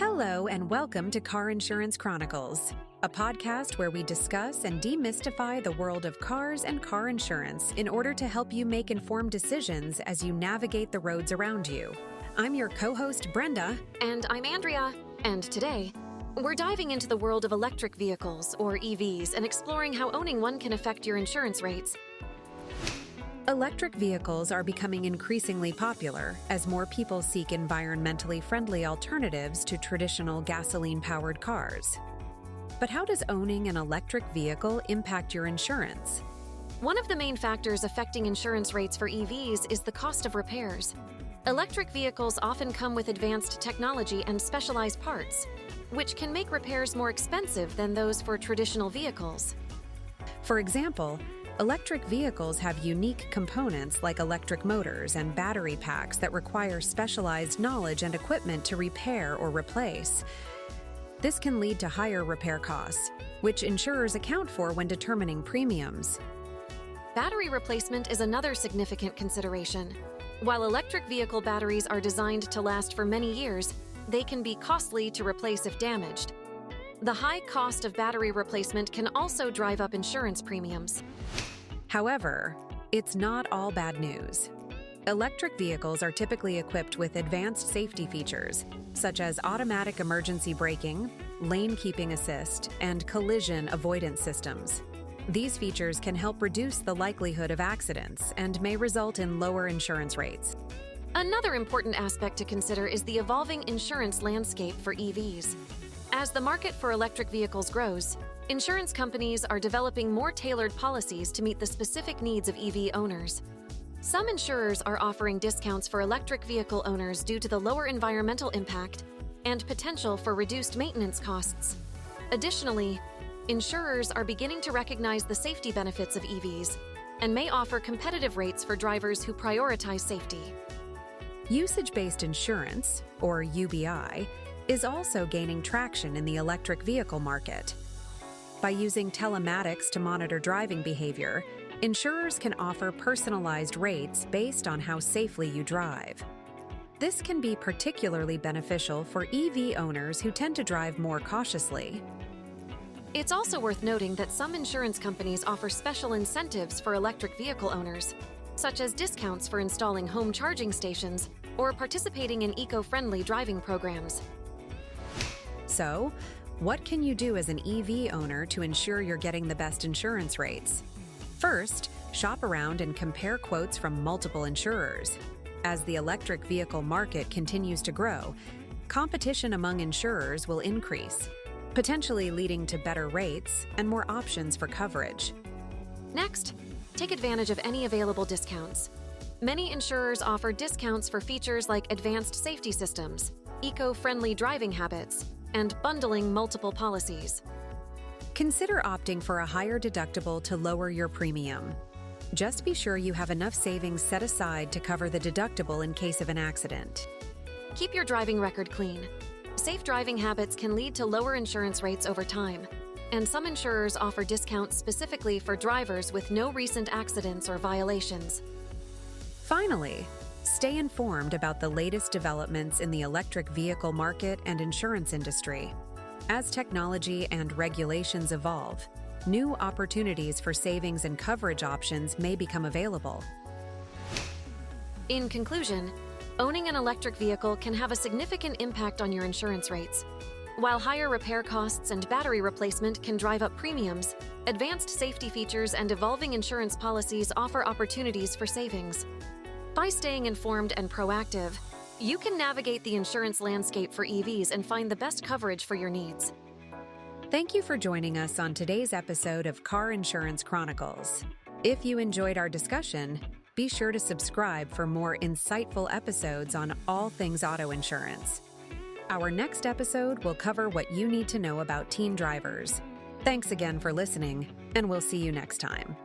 Hello and welcome to Car Insurance Chronicles, a podcast where we discuss and demystify the world of cars and car insurance in order to help you make informed decisions as you navigate the roads around you. I'm your co-host, Brenda. And I'm Andrea. And today, we're diving into the world of electric vehicles, or EVs, and exploring how owning one can affect your insurance rates. Electric vehicles are becoming increasingly popular as more people seek environmentally friendly alternatives to traditional gasoline-powered cars. But how does owning an electric vehicle impact your insurance? One of the main factors affecting insurance rates for EVs is the cost of repairs. Electric vehicles often come with advanced technology and specialized parts, which can make repairs more expensive than those for traditional vehicles. For example, electric vehicles have unique components like electric motors and battery packs that require specialized knowledge and equipment to repair or replace. This can lead to higher repair costs, which insurers account for when determining premiums. Battery replacement is another significant consideration. While electric vehicle batteries are designed to last for many years, they can be costly to replace if damaged. The high cost of battery replacement can also drive up insurance premiums. However, it's not all bad news. Electric vehicles are typically equipped with advanced safety features, such as automatic emergency braking, lane keeping assist, and collision avoidance systems. These features can help reduce the likelihood of accidents and may result in lower insurance rates. Another important aspect to consider is the evolving insurance landscape for EVs. As the market for electric vehicles grows, insurance companies are developing more tailored policies to meet the specific needs of EV owners. Some insurers are offering discounts for electric vehicle owners due to the lower environmental impact and potential for reduced maintenance costs. Additionally, insurers are beginning to recognize the safety benefits of EVs and may offer competitive rates for drivers who prioritize safety. Usage-based insurance, or UBI, is also gaining traction in the electric vehicle market. By using telematics to monitor driving behavior, insurers can offer personalized rates based on how safely you drive. This can be particularly beneficial for EV owners who tend to drive more cautiously. It's also worth noting that some insurance companies offer special incentives for electric vehicle owners, such as discounts for installing home charging stations or participating in eco-friendly driving programs. So, what can you do as an EV owner to ensure you're getting the best insurance rates? First, shop around and compare quotes from multiple insurers. As the electric vehicle market continues to grow, competition among insurers will increase, potentially leading to better rates and more options for coverage. Next, take advantage of any available discounts. Many insurers offer discounts for features like advanced safety systems, eco-friendly driving habits, and bundling multiple policies. Consider opting for a higher deductible to lower your premium. Just be sure you have enough savings set aside to cover the deductible in case of an accident. Keep your driving record clean. Safe driving habits can lead to lower insurance rates over time, and some insurers offer discounts specifically for drivers with no recent accidents or violations. Finally, stay informed about the latest developments in the electric vehicle market and insurance industry. As technology and regulations evolve, new opportunities for savings and coverage options may become available. In conclusion, owning an electric vehicle can have a significant impact on your insurance rates. While higher repair costs and battery replacement can drive up premiums, advanced safety features and evolving insurance policies offer opportunities for savings. By staying informed and proactive, you can navigate the insurance landscape for EVs and find the best coverage for your needs. Thank you for joining us on today's episode of Car Insurance Chronicles. If you enjoyed our discussion, be sure to subscribe for more insightful episodes on all things auto insurance. Our next episode will cover what you need to know about teen drivers. Thanks again for listening, and we'll see you next time.